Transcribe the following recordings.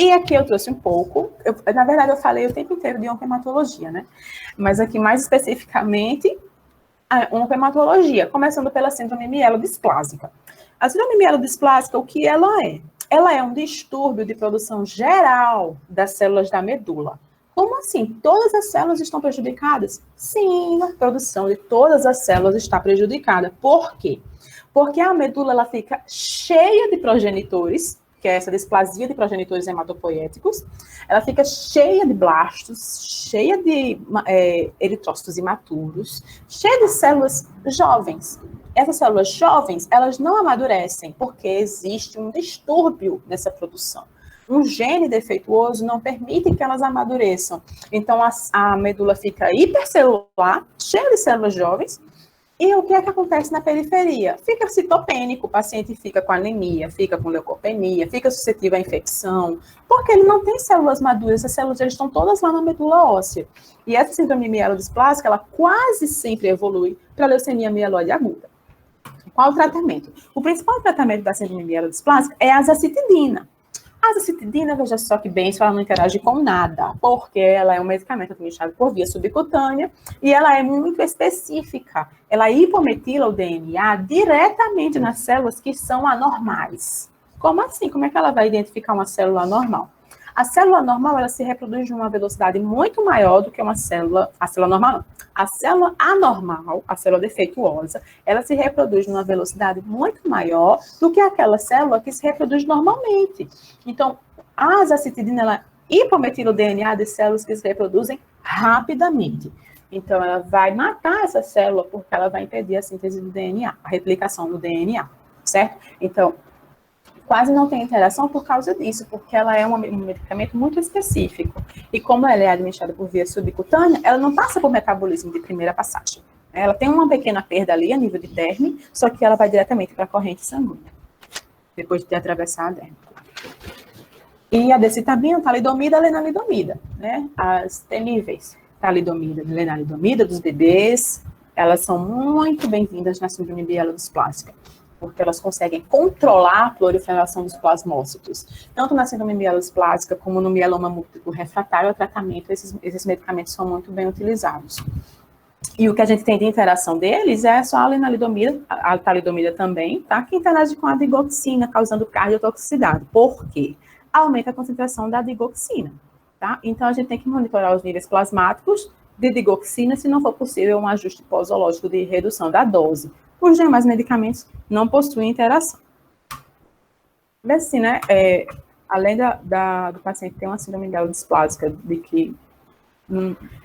E aqui eu trouxe um pouco, na verdade eu falei o tempo inteiro de oncohematologia, né? Mas aqui mais especificamente, a oncohematologia, começando pela síndrome mielodisplásica. A síndrome mielodisplásica, o que ela é? Ela é um distúrbio de produção geral das células da medula. Como assim? Todas as células estão prejudicadas? Sim, a produção de todas as células está prejudicada. Por quê? Porque a medula ela fica cheia de progenitores, que é essa displasia de progenitores hematopoéticos, ela fica cheia de blastos, cheia de eritrócitos imaturos, cheia de células jovens. Essas células jovens, elas não amadurecem, porque existe um distúrbio nessa produção. Um gene defeituoso não permite que elas amadureçam. Então, a medula fica hipercelular, cheia de células jovens. E o que é que acontece na periferia? Fica citopênico, o paciente fica com anemia, fica com leucopenia, fica suscetível à infecção, porque ele não tem células maduras, as células estão todas lá na medula óssea. E essa síndrome mielodisplásica, ela quase sempre evolui para leucemia mieloide aguda. Qual o tratamento? O principal tratamento da síndrome mielodisplásica é a azacitidina. A azacitidina, veja só que bem, ela não interage com nada, porque ela é um medicamento administrado por via subcutânea e ela é muito específica. Ela hipometila o DNA diretamente nas células que são anormais. Como assim? Como é que ela vai identificar uma célula anormal? A célula normal, ela se reproduz de uma velocidade muito maior do que a célula normal não. A célula anormal, a célula defeituosa, ela se reproduz de uma velocidade muito maior do que aquela célula que se reproduz normalmente. Então, a azacitidina, ela hipometila o DNA de células que se reproduzem rapidamente. Então, ela vai matar essa célula porque ela vai impedir a síntese do DNA, a replicação do DNA, certo? Então, quase não tem interação por causa disso, porque ela é um medicamento muito específico. E como ela é administrada por via subcutânea, ela não passa por metabolismo de primeira passagem. Ela tem uma pequena perda ali a nível de derme, só que ela vai diretamente para a corrente sanguínea, depois de ter atravessado a derme. E a decitabina, talidomida, lenalidomida, né? As temíveis talidomida, lenalidomida dos bebês, elas são muito bem-vindas na síndrome mielodisplásica, porque elas conseguem controlar a proliferação dos plasmócitos. Tanto na síndrome mielodisplásica como no mieloma múltiplo refratário ao tratamento, esses medicamentos são muito bem utilizados. E o que a gente tem de interação deles é só a lenalidomida, a talidomida também, tá? Que interage com a digoxina, causando cardiotoxicidade. Por quê? Aumenta a concentração da digoxina, tá? Então, a gente tem que monitorar os níveis plasmáticos de digoxina, se não for possível um ajuste posológico de redução da dose. Os demais medicamentos não possuem interação. Mas assim, né, além do paciente ter uma síndrome mielodisplásica, de que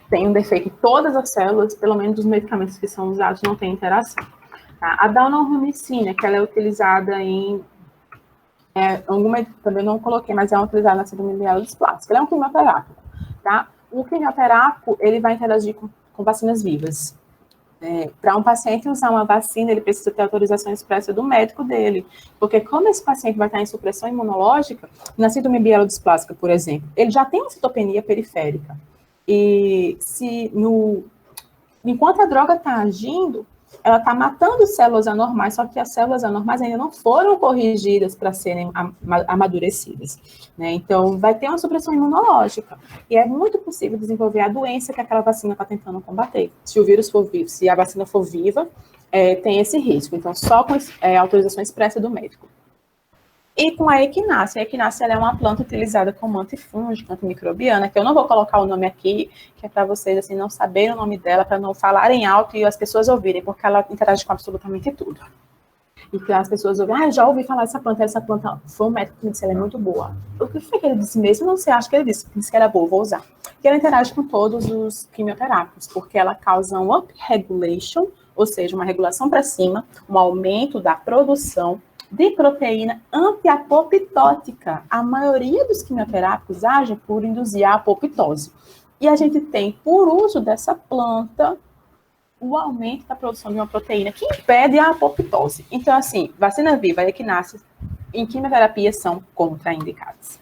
tem um defeito em todas as células, pelo menos os medicamentos que são usados não têm interação. Tá? A daunormicina, que ela é utilizada em... também não coloquei, mas é utilizada na síndrome mielodisplásica. Ela é um quimioterápico. Tá? O quimioterápico, ele vai interagir com vacinas vivas. Para um paciente usar uma vacina, ele precisa ter autorização expressa do médico dele, porque como esse paciente vai estar em supressão imunológica, na síndrome mielodisplásica, por exemplo, ele já tem uma citopenia periférica, e enquanto a droga está agindo, ela está matando células anormais, só que as células anormais ainda não foram corrigidas para serem amadurecidas, né? Então, vai ter uma supressão imunológica, e é muito possível desenvolver a doença que aquela vacina está tentando combater. Se o vírus for vivo, se a vacina for viva, tem esse risco. Então, só com autorização expressa do médico. E com a equinácea. A equinácea ela é uma planta utilizada como antifúngica, antimicrobiana, que eu não vou colocar o nome aqui, que é para vocês assim, não saberem o nome dela, para não falarem alto e as pessoas ouvirem, porque ela interage com absolutamente tudo. Então as pessoas ouvem, já ouvi falar dessa planta foi um médico que me disse, ela é muito boa. O que foi que ele disse mesmo? Não sei, acho que ele disse que era boa, vou usar. Que ela interage com todos os quimioterápicos, porque ela causa um upregulation, ou seja, uma regulação para cima, um aumento da produção de proteína antiapoptótica. A maioria dos quimioterápicos agem por induzir a apoptose. E a gente tem, por uso dessa planta, o aumento da produção de uma proteína que impede a apoptose. Então, assim, vacina viva e equinácea em quimioterapia são contraindicadas.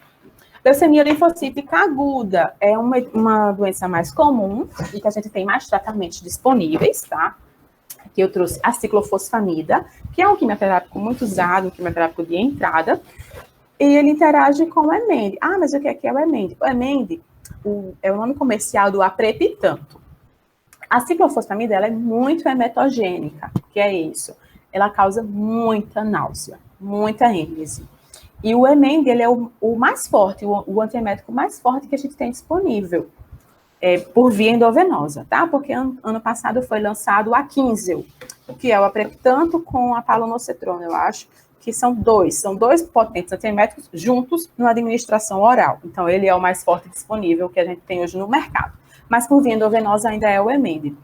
Leucemia linfocítica aguda é uma doença mais comum e que a gente tem mais tratamentos disponíveis, tá? Aqui eu trouxe a ciclofosfamida, que é um quimioterápico muito usado, um quimioterápico de entrada. E ele interage com o Emend. Ah, mas o que é o Emend? O Emend é o nome comercial do aprepitanto. A ciclofosfamida ela é muito emetogênica, que é isso. Ela causa muita náusea, muita êmese. E o Emend, ele é o mais forte, o antiemético mais forte que a gente tem disponível, por via endovenosa, tá? Porque ano passado foi lançado o Aquinzel, que é o aprepitanto com a palonocetrona, eu acho, que são dois potentes antieméticos juntos numa administração oral. Então, ele é o mais forte disponível que a gente tem hoje no mercado. Mas por via endovenosa ainda é o Emend.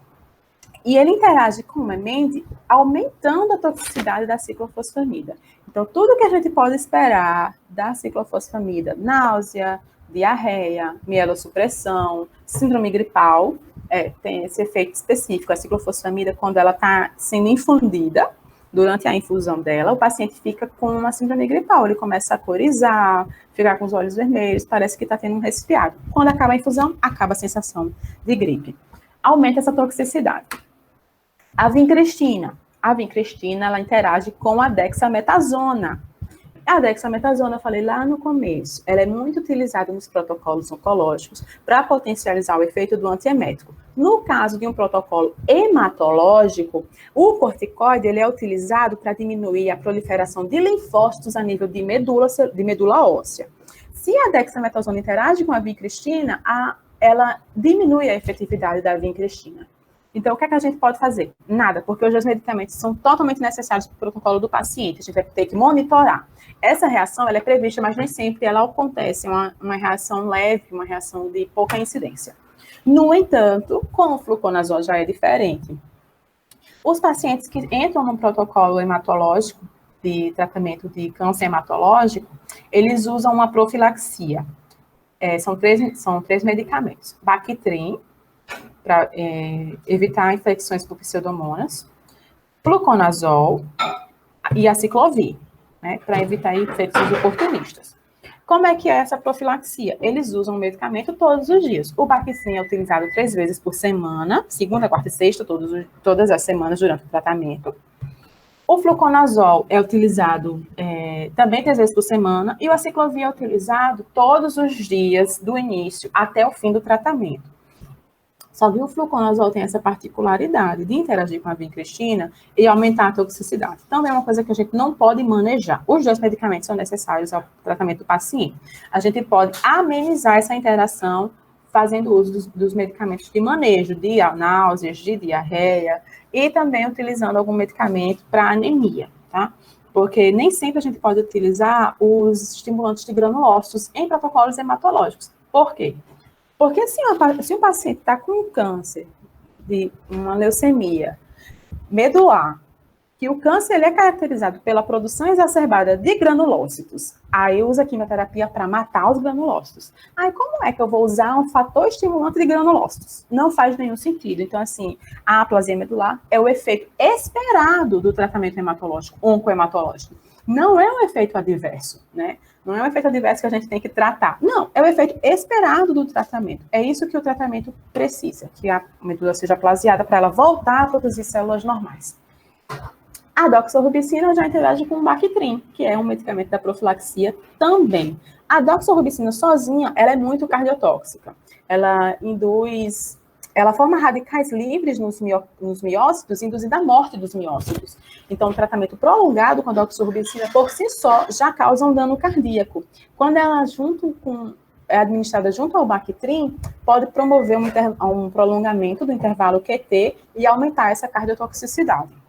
E ele interage com o Emend, aumentando a toxicidade da ciclofosfamida. Então, tudo que a gente pode esperar da ciclofosfamida, náusea, diarreia, mielossupressão, síndrome gripal, tem esse efeito específico. A ciclofosfamida, quando ela está sendo infundida, durante a infusão dela, o paciente fica com uma síndrome gripal, ele começa a corizar, ficar com os olhos vermelhos, parece que está tendo um resfriado. Quando acaba a infusão, acaba a sensação de gripe. Aumenta essa toxicidade. A vincrestina, ela interage com a dexametasona. A dexametasona, eu falei lá no começo, ela é muito utilizada nos protocolos oncológicos para potencializar o efeito do antiemético. No caso de um protocolo hematológico, o corticoide ele é utilizado para diminuir a proliferação de linfócitos a nível de medula óssea. Se a dexametasona interage com a vincrestina, ela diminui a efetividade da vincrestina. Então, o que é que a gente pode fazer? Nada, porque hoje os medicamentos são totalmente necessários para o protocolo do paciente, a gente vai ter que monitorar. Essa reação, ela é prevista, mas nem sempre ela acontece, é uma reação leve, uma reação de pouca incidência. No entanto, com o fluconazol já é diferente. Os pacientes que entram no protocolo hematológico, de tratamento de câncer hematológico, eles usam uma profilaxia. São três medicamentos. Bactrim, para evitar infecções por pseudomonas, fluconazol e a ciclovir, né, para evitar infecções oportunistas. Como é que é essa profilaxia? Eles usam o medicamento todos os dias. O Bactrim é utilizado 3 vezes por semana, segunda, quarta e sexta, todas as semanas durante o tratamento. O fluconazol é utilizado também 3 vezes por semana, e o aciclovir é utilizado todos os dias do início até o fim do tratamento. Só que o fluconazol tem essa particularidade de interagir com a vincrestina e aumentar a toxicidade. Então, é uma coisa que a gente não pode manejar. Os 2 medicamentos são necessários ao tratamento do paciente. A gente pode amenizar essa interação fazendo uso dos medicamentos de manejo, de náuseas, de diarreia, e também utilizando algum medicamento para anemia, tá? Porque nem sempre a gente pode utilizar os estimulantes de granulócitos em protocolos hematológicos. Por quê? Porque se o paciente está com um câncer, de uma leucemia medular, que o câncer ele é caracterizado pela produção exacerbada de granulócitos, aí usa a quimioterapia para matar os granulócitos. Aí como é que eu vou usar um fator estimulante de granulócitos? Não faz nenhum sentido. Então, assim, a aplasia medular é o efeito esperado do tratamento hematológico, oncohematológico. Não é um efeito adverso, né? Não é um efeito adverso que a gente tem que tratar. Não, é o efeito esperado do tratamento. É isso que o tratamento precisa, que a medula seja aplasiada para ela voltar a produzir células normais. A doxorubicina já interage com o Bactrim, que é um medicamento da profilaxia também. A doxorubicina sozinha, ela é muito cardiotóxica. Ela forma radicais livres nos miócitos, induzindo a morte dos miócitos. Então, o tratamento prolongado com a doxorubicina, por si só, já causa um dano cardíaco. Quando ela é administrada junto ao Bactrim, pode promover um prolongamento do intervalo QT e aumentar essa cardiotoxicidade.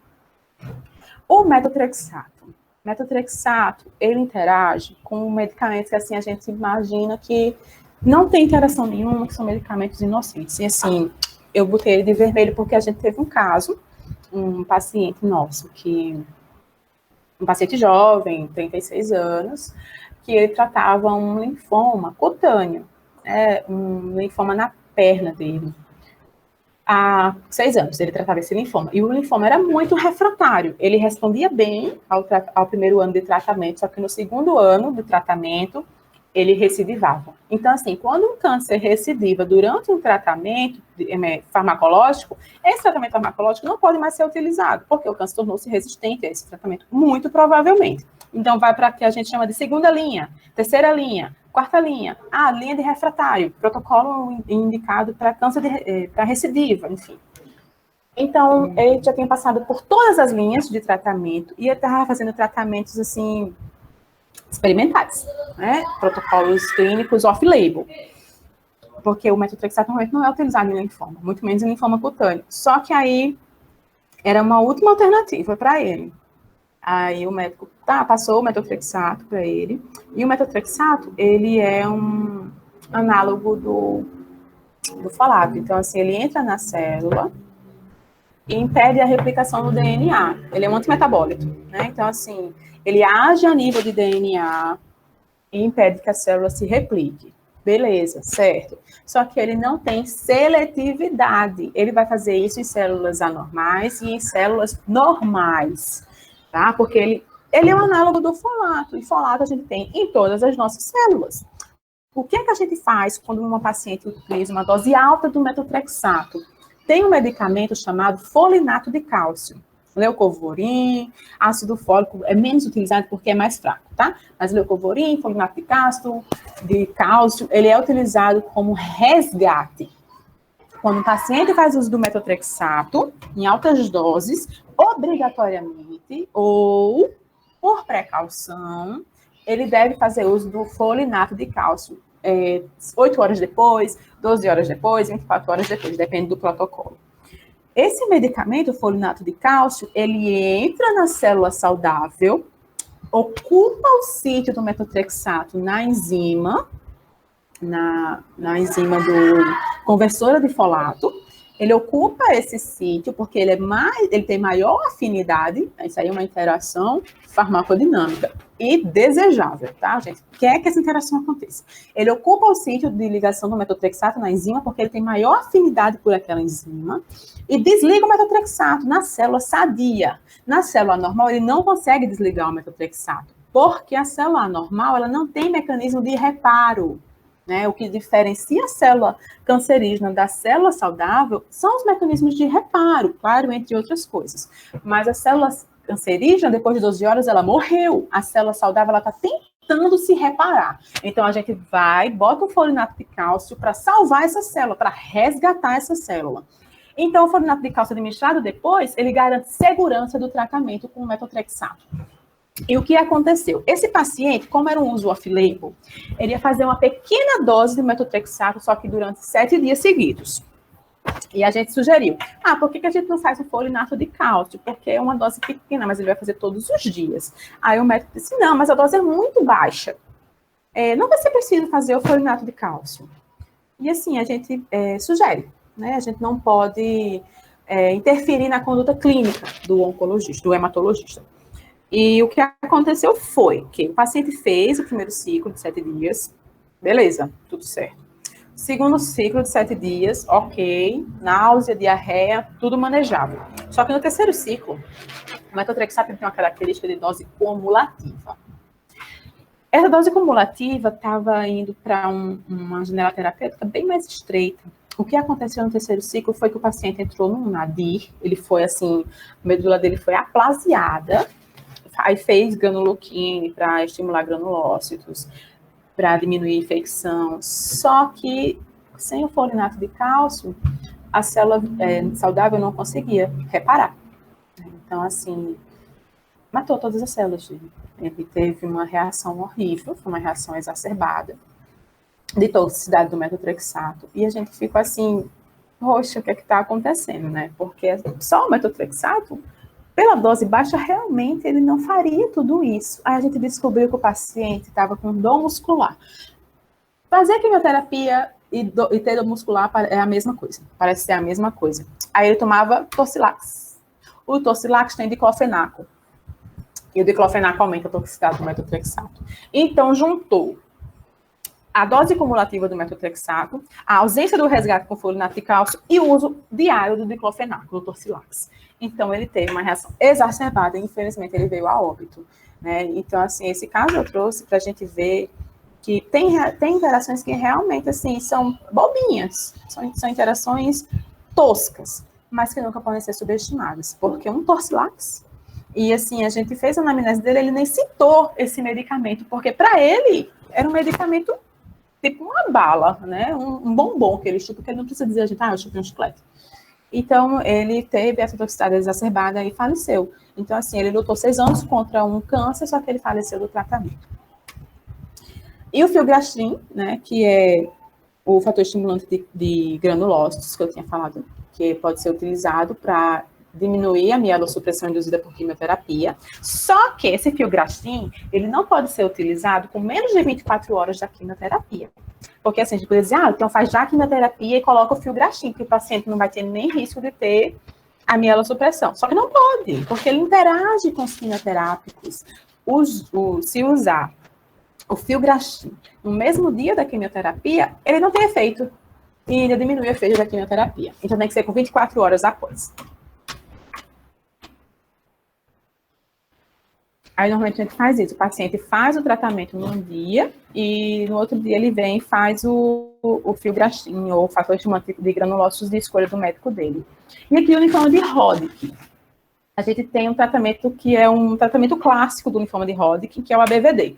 O metotrexato, ele interage com medicamentos que, assim, a gente imagina que não tem interação nenhuma, que são medicamentos inocentes. E, assim, eu botei ele de vermelho porque a gente teve um caso, um paciente nosso, um paciente jovem, 36 anos, que ele tratava um linfoma cutâneo, um linfoma na perna dele. Há 6 anos ele tratava esse linfoma. E o linfoma era muito refratário. Ele respondia bem ao primeiro ano de tratamento, só que no segundo ano de tratamento, ele recidivava. Então, assim, quando um câncer recidiva durante um tratamento farmacológico, esse tratamento farmacológico não pode mais ser utilizado, porque o câncer tornou-se resistente a esse tratamento, muito provavelmente. Então, vai para o que a gente chama de segunda linha, terceira linha, quarta linha, linha de refratário, protocolo indicado para câncer, para recidiva, enfim. Então, ele já tinha passado por todas as linhas de tratamento e ele estava fazendo tratamentos, assim, experimentais, né? Protocolos clínicos off-label. Porque o metotrexato normalmente não é utilizado em linfoma, muito menos em linfoma cutâneo. Só que aí era uma última alternativa para ele. Aí o médico passou o metotrexato para ele. E o metotrexato, ele é um análogo do folato. Então, assim, ele entra na célula e impede a replicação do DNA. Ele é um antimetabólito, né? Então, assim, ele age a nível de DNA e impede que a célula se replique. Beleza, certo. Só que ele não tem seletividade. Ele vai fazer isso em células anormais e em células normais, tá? Porque ele é um análogo do folato. E folato a gente tem em todas as nossas células. O que é que a gente faz quando uma paciente utiliza uma dose alta do metotrexato? Tem um medicamento chamado folinato de cálcio. Leucovorin, ácido fólico é menos utilizado porque é mais fraco, tá? Mas leucovorin, folinato de cálcio, ele é utilizado como resgate. Quando o paciente faz uso do metotrexato, em altas doses, obrigatoriamente, ou por precaução, ele deve fazer uso do folinato de cálcio 8 horas depois, 12 horas depois, 24 horas depois, depende do protocolo. Esse medicamento, o folinato de cálcio, ele entra na célula saudável, ocupa o sítio do metotrexato na enzima, na enzima do conversora de folato. Ele ocupa esse sítio porque ele tem maior afinidade, isso aí é uma interação farmacodinâmica e desejável, tá, gente? Quer que essa interação aconteça. Ele ocupa o sítio de ligação do metotrexato na enzima porque ele tem maior afinidade por aquela enzima e desliga o metotrexato na célula sadia. Na célula normal, ele não consegue desligar o metotrexato porque a célula anormal, ela não tem mecanismo de reparo. Né, o que diferencia a célula cancerígena da célula saudável são os mecanismos de reparo, claro, entre outras coisas. Mas a célula cancerígena, depois de 12 horas, ela morreu. A célula saudável, ela está tentando se reparar. Então, a gente bota um folinato de cálcio para salvar essa célula, para resgatar essa célula. Então, o folinato de cálcio administrado depois, ele garante segurança do tratamento com o metotrexato. E o que aconteceu? Esse paciente, como era um uso off-label, ele ia fazer uma pequena dose de metotrexato, só que durante 7 dias seguidos. E a gente sugeriu, por que a gente não faz o folinato de cálcio? Porque é uma dose pequena, mas ele vai fazer todos os dias. Aí o médico disse, não, mas a dose é muito baixa. Não vai ser preciso fazer o folinato de cálcio. E assim, a gente sugere, né? A gente não pode interferir na conduta clínica do oncologista, do hematologista. E o que aconteceu foi que o paciente fez o primeiro ciclo de 7 dias, beleza, tudo certo. Segundo ciclo de 7 dias, ok, náusea, diarreia, tudo manejável. Só que no terceiro ciclo, o metotrexato tem uma característica de dose cumulativa. Essa dose cumulativa estava indo para uma janela terapêutica bem mais estreita. O que aconteceu no terceiro ciclo foi que o paciente entrou num nadir, ele foi assim, a medula dele foi aplasiada, aí fez granuloquine para estimular granulócitos, para diminuir a infecção. Só que sem o folinato de cálcio, a célula saudável não conseguia reparar. Então, assim, matou todas as células dele. Ele teve uma reação horrível, foi uma reação exacerbada de toxicidade do metotrexato. E a gente ficou assim, poxa, o que é que está acontecendo, né? Porque só o metotrexato, pela dose baixa, realmente ele não faria tudo isso. Aí a gente descobriu que o paciente estava com dor muscular. Fazer quimioterapia e ter dor muscular é a mesma coisa. Parece ser a mesma coisa. Aí ele tomava Torcilax. O Torcilax tem diclofenaco. E o diclofenaco aumenta a toxicidade do metotrexato. Então, juntou a dose cumulativa do metotrexato, a ausência do resgate com folinato de cálcio e o uso diário do diclofenaco, do Torcilax. Então, ele teve uma reação exacerbada e, infelizmente, ele veio a óbito. Né? Então, assim, esse caso eu trouxe para a gente ver que tem interações que realmente, assim, são bobinhas, são interações toscas, mas que nunca podem ser subestimadas, porque um Torcilax E, assim, a gente fez a anamnese dele, ele nem citou esse medicamento, porque para ele era um medicamento tipo uma bala, né? Um bombom que ele chupa, porque ele não precisa dizer a gente, eu chupei um chiclete. Então, ele teve essa toxicidade exacerbada e faleceu. Então, assim, ele lutou 6 anos contra um câncer, só que ele faleceu do tratamento. E o filgrastim, né, que é o fator estimulante de granulócitos, que eu tinha falado, que pode ser utilizado para diminuir a mielossupressão induzida por quimioterapia. Só que esse filgrastim, ele não pode ser utilizado com menos de 24 horas da quimioterapia. Porque assim, a gente pode dizer, então faz já a quimioterapia e coloca o filgrastim, que o paciente não vai ter nem risco de ter a mielossupressão. Só que não pode, porque ele interage com os quimioterápicos. Se usar o filgrastim no mesmo dia da quimioterapia, ele não tem efeito. E ainda diminui o efeito da quimioterapia. Então tem que ser com 24 horas após. Aí, normalmente, a gente faz isso. O paciente faz o tratamento num dia e no outro dia ele vem e faz o filgrastim ou o fator estimulante de granulócitos de escolha do médico dele. E aqui o linfoma de Hodgkin. A gente tem um tratamento que é um tratamento clássico do linfoma de Hodgkin, que é o ABVD.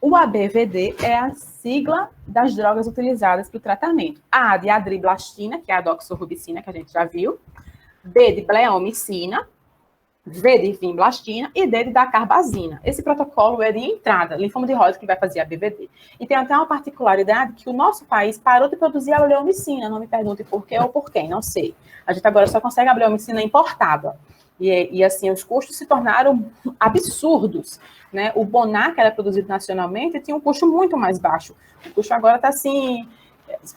O ABVD é a sigla das drogas utilizadas para o tratamento. A de adriblastina, que é a doxorubicina, que a gente já viu. B de bleomicina. V de vinblastina e D de dacarbazina. Esse protocolo é de entrada, linfoma de Hodgkin vai fazer a BVD. E tem até uma particularidade que o nosso país parou de produzir a bleomicina, não me pergunte por quê ou por quem, não sei. A gente agora só consegue a bleomicina importada. E assim, os custos se tornaram absurdos, né? O Bonar, que era produzido nacionalmente, tinha um custo muito mais baixo. O custo agora está assim,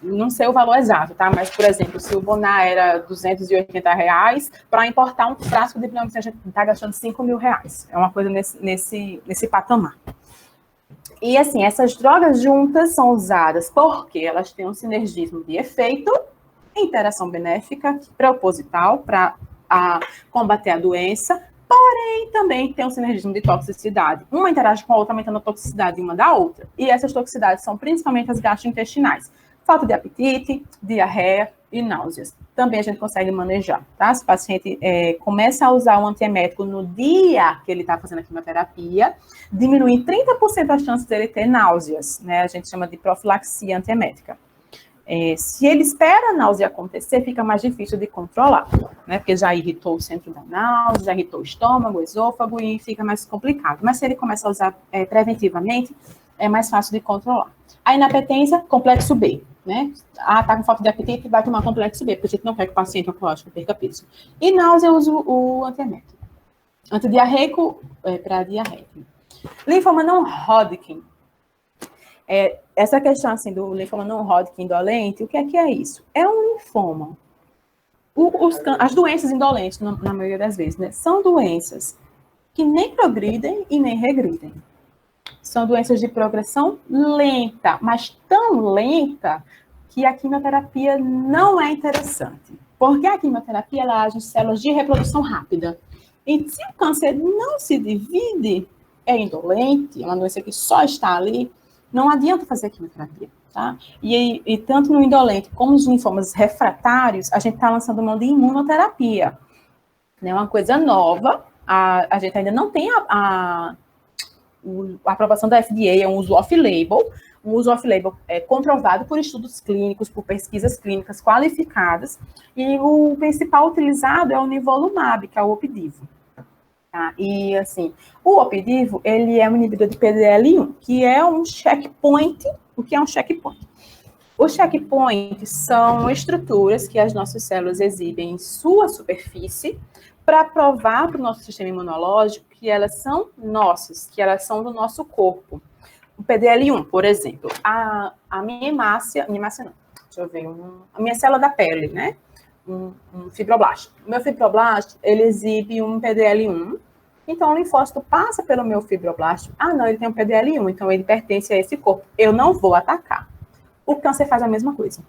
não sei o valor exato, tá? Mas, por exemplo, se o Bonar era R$280, para importar um frasco de bleomicina, a gente está gastando R$5.000. É uma coisa nesse patamar. E, assim, essas drogas juntas são usadas porque elas têm um sinergismo de efeito, interação benéfica, proposital, para combater a doença, porém também tem um sinergismo de toxicidade. Uma interage com a outra, aumentando a toxicidade uma da outra. E essas toxicidades são principalmente as gastrointestinais. Falta de apetite, diarreia e náuseas. Também a gente consegue manejar, tá? Se o paciente começa a usar um antiemético no dia que ele está fazendo a quimioterapia, diminui 30% as chances dele ter náuseas, né? A gente chama de profilaxia antiemética. Se ele espera a náusea acontecer, fica mais difícil de controlar, né? Porque já irritou o centro da náusea, já irritou o estômago, o esôfago e fica mais complicado. Mas se ele começa a usar preventivamente, é mais fácil de controlar. A inapetência, complexo B, né? Tá com falta de apetite, vai tomar complexo B, porque a gente não quer que o paciente oncológico perca peso. E náusea, usa o antiemético. Antidiarreico para diarreia. Linfoma não Hodgkin. Essa questão assim, do linfoma não Hodgkin indolente, o que é isso? É um linfoma. As doenças indolentes, na maioria das vezes, né, são doenças que nem progridem e nem regridem. São doenças de progressão lenta, mas tão lenta que a quimioterapia não é interessante. Porque a quimioterapia ela age em células de reprodução rápida. E se o câncer não se divide, é indolente, é uma doença que só está ali, não adianta fazer quimioterapia, tá? E tanto no indolente como nos linfomas refratários, a gente está lançando mão de imunoterapia. É uma coisa nova, a gente ainda não tem a aprovação da FDA, é um uso off-label, comprovado por estudos clínicos, por pesquisas clínicas qualificadas, e o principal utilizado é o nivolumab, que é o Opdivo. Tá? E, assim, o Opdivo, ele é um inibidor de PDL1, que é um checkpoint. O que é um checkpoint? Os checkpoints são estruturas que as nossas células exibem em sua superfície para provar para o nosso sistema imunológico que elas são nossas, que elas são do nosso corpo. O PDL1, por exemplo, a minha hemácia não, deixa eu ver, a minha célula da pele, né? Um fibroblasto. O meu fibroblasto, ele exibe um PDL1, então o linfócito passa pelo meu fibroblasto. Não, ele tem um PDL1, então ele pertence a esse corpo. Eu não vou atacar. O câncer faz a mesma coisa.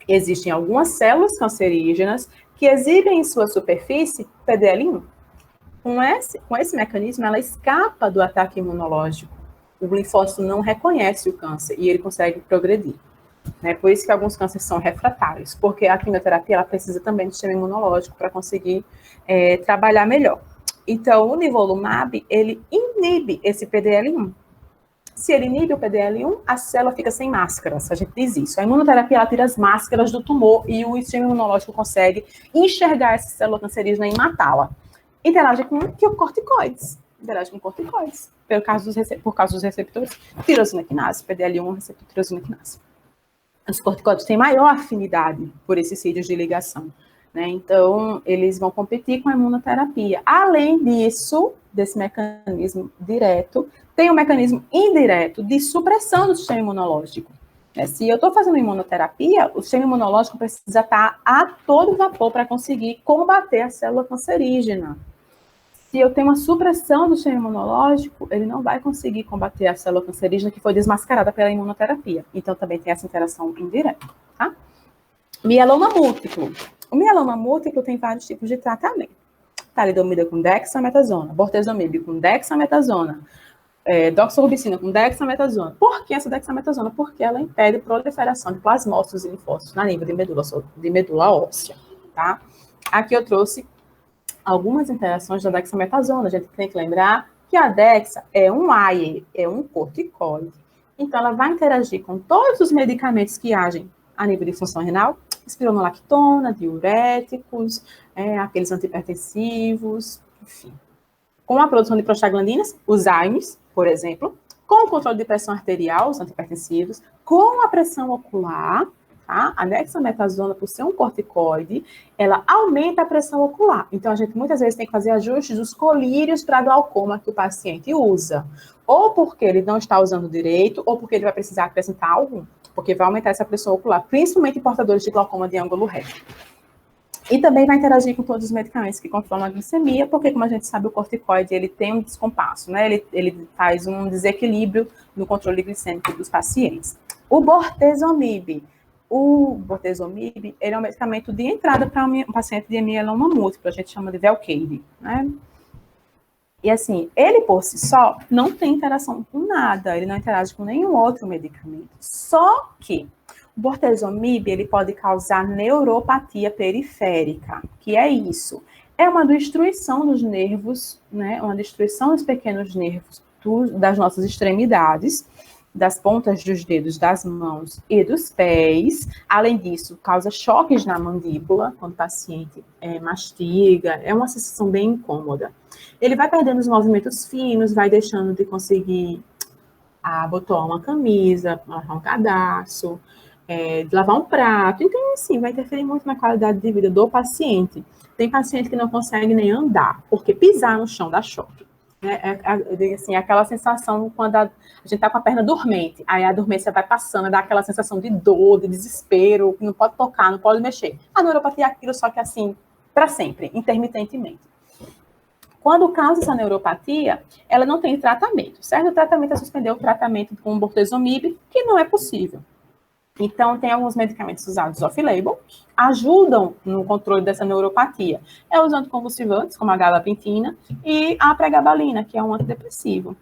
Existem algumas células cancerígenas que exibem em sua superfície PDL1. Com esse mecanismo, ela escapa do ataque imunológico. O linfócito não reconhece o câncer e ele consegue progredir. Né? Por isso que alguns cânceres são refratários, porque a quimioterapia ela precisa também do sistema imunológico para conseguir trabalhar melhor. Então, o nivolumab, ele inibe esse PDL1. Se ele inibe o PDL1, a célula fica sem máscaras, a gente diz isso. A imunoterapia, ela tira as máscaras do tumor e o sistema imunológico consegue enxergar essa célula cancerígena e matá-la. Interage com corticoides. Interage com corticoides, por causa dos receptores tirosina quinase, PDL1, receptor tirosina quinase. Os corticoides têm maior afinidade por esses sítios de ligação, né? Então, eles vão competir com a imunoterapia. Além disso, desse mecanismo direto, tem um mecanismo indireto de supressão do sistema imunológico. Se eu estou fazendo imunoterapia, o sistema imunológico precisa estar a todo vapor para conseguir combater a célula cancerígena. Se eu tenho uma supressão do sistema imunológico, ele não vai conseguir combater a célula cancerígena que foi desmascarada pela imunoterapia. Então, também tem essa interação indireta, tá? Mieloma múltiplo. O mieloma múltiplo tem vários tipos de tratamento. Talidomida com dexametasona, bortezomib com dexametasona, doxorubicina com dexametasona. Por que essa dexametasona? Porque ela impede a proliferação de plasmócitos e linfócitos na nível de medula óssea, tá? Aqui eu trouxe algumas interações da dexametasona. A gente tem que lembrar que a dexa é um AIE, é um corticoide. Então, ela vai interagir com todos os medicamentos que agem a nível de função renal, espironolactona, diuréticos, aqueles antihipertensivos, enfim. Com a produção de prostaglandinas, os AINES, por exemplo, com o controle de pressão arterial, os antihipertensivos, com a pressão ocular. Tá? A dexametasona, por ser um corticoide, ela aumenta a pressão ocular. Então, a gente muitas vezes tem que fazer ajustes dos colírios para glaucoma que o paciente usa. Ou porque ele não está usando direito, ou porque ele vai precisar acrescentar algum. Porque vai aumentar essa pressão ocular, principalmente em portadores de glaucoma de ângulo reto. E também vai interagir com todos os medicamentos que controlam a glicemia, porque, como a gente sabe, o corticoide, ele tem um descompasso, né? Ele faz um desequilíbrio no controle glicêmico dos pacientes. O bortezomib. O bortezomib, ele é um medicamento de entrada para um paciente de mieloma múltiplo, a gente chama de Velcade, né? E assim, ele por si só não tem interação com nada, ele não interage com nenhum outro medicamento. Só que o bortezomib, ele pode causar neuropatia periférica, que é isso? É uma destruição dos nervos, né? Uma destruição dos pequenos nervos das nossas extremidades, das pontas dos dedos das mãos e dos pés. Além disso, causa choques na mandíbula, quando o paciente mastiga, é uma sensação bem incômoda. Ele vai perdendo os movimentos finos, vai deixando de conseguir abotoar uma camisa, amarrar um cadarço, lavar um prato. Então, assim, vai interferir muito na qualidade de vida do paciente. Tem paciente que não consegue nem andar, porque pisar no chão dá choque. Assim, aquela sensação quando a gente está com a perna dormente, aí a dormência vai passando, dá aquela sensação de dor, de desespero, que não pode tocar, não pode mexer. A neuropatia é aquilo, só que assim, para sempre, intermitentemente. Quando causa essa neuropatia, ela não tem tratamento, certo? O tratamento é suspender o tratamento com bortezomib, que não é possível. Então, tem alguns medicamentos usados off-label, que ajudam no controle dessa neuropatia. Os anticonvulsivantes, como a gabapentina, e a pregabalina, que é um antidepressivo.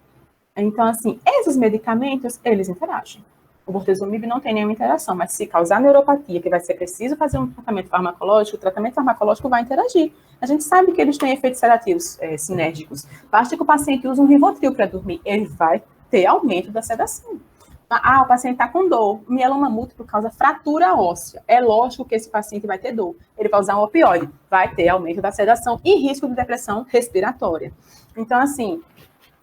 Então, assim, esses medicamentos, eles interagem. O bortezomib não tem nenhuma interação, mas se causar neuropatia, que vai ser preciso fazer um tratamento farmacológico, o tratamento farmacológico vai interagir. A gente sabe que eles têm efeitos sedativos sinérgicos. Basta que o paciente use um Rivotril para dormir, ele vai ter aumento da sedação. O paciente está com dor. O mieloma múltiplo causa fratura óssea. É lógico que esse paciente vai ter dor. Ele vai usar um opioide. Vai ter aumento da sedação e risco de depressão respiratória. Então, assim,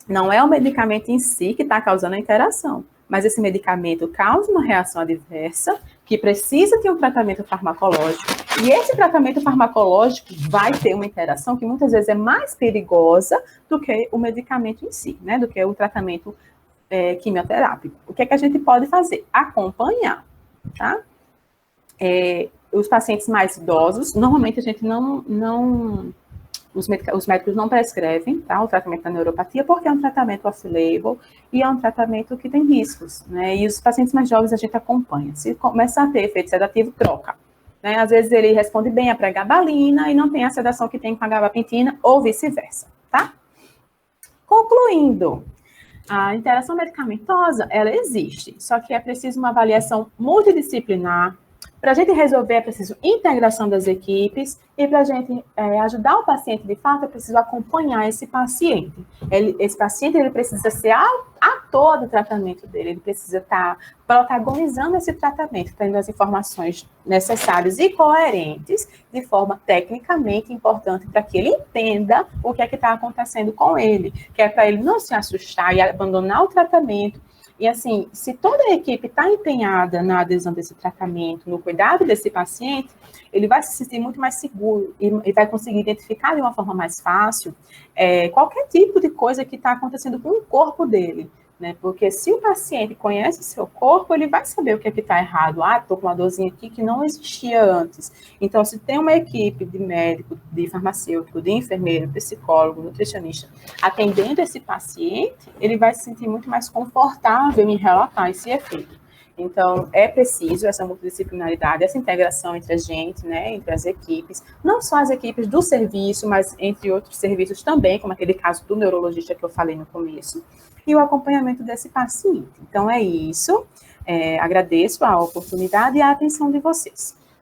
não é o medicamento em si que está causando a interação, mas esse medicamento causa uma reação adversa que precisa de um tratamento farmacológico. E esse tratamento farmacológico vai ter uma interação que muitas vezes é mais perigosa do que o medicamento em si, né? Do que o tratamento quimioterápico. O que é que a gente pode fazer? Acompanhar, tá? Os pacientes mais idosos, normalmente a gente os médicos não prescrevem, tá, o tratamento da neuropatia, porque é um tratamento off-label e é um tratamento que tem riscos, né? E os pacientes mais jovens a gente acompanha. Se começar a ter efeito sedativo, troca. Né? Às vezes ele responde bem a pregabalina e não tem a sedação que tem com a gabapentina, ou vice-versa, tá? Concluindo, a interação medicamentosa, ela existe, só que é preciso uma avaliação multidisciplinar, Para a gente resolver, é preciso integração das equipes, e para a gente ajudar o paciente, de fato, é preciso acompanhar esse paciente. Esse paciente ele precisa ser ator do tratamento dele, ele precisa estar protagonizando esse tratamento, tendo as informações necessárias e coerentes, de forma tecnicamente importante, para que ele entenda o que é que está acontecendo com ele, que é para ele não se assustar e abandonar o tratamento. E assim, se toda a equipe está empenhada na adesão desse tratamento, no cuidado desse paciente, ele vai se sentir muito mais seguro e vai conseguir identificar de uma forma mais fácil qualquer tipo de coisa que está acontecendo com o corpo dele, né? Porque se o paciente conhece o seu corpo, ele vai saber o que é que está errado. Ah, estou com uma dorzinha aqui que não existia antes. Então, se tem uma equipe de médico, de farmacêutico, de enfermeiro, psicólogo, nutricionista, atendendo esse paciente, ele vai se sentir muito mais confortável em relatar esse efeito. Então, é preciso essa multidisciplinaridade, essa integração entre a gente, né, entre as equipes, não só as equipes do serviço, mas entre outros serviços também, como aquele caso do neurologista que eu falei no começo, e o acompanhamento desse paciente. Então, é isso. Agradeço a oportunidade e a atenção de vocês.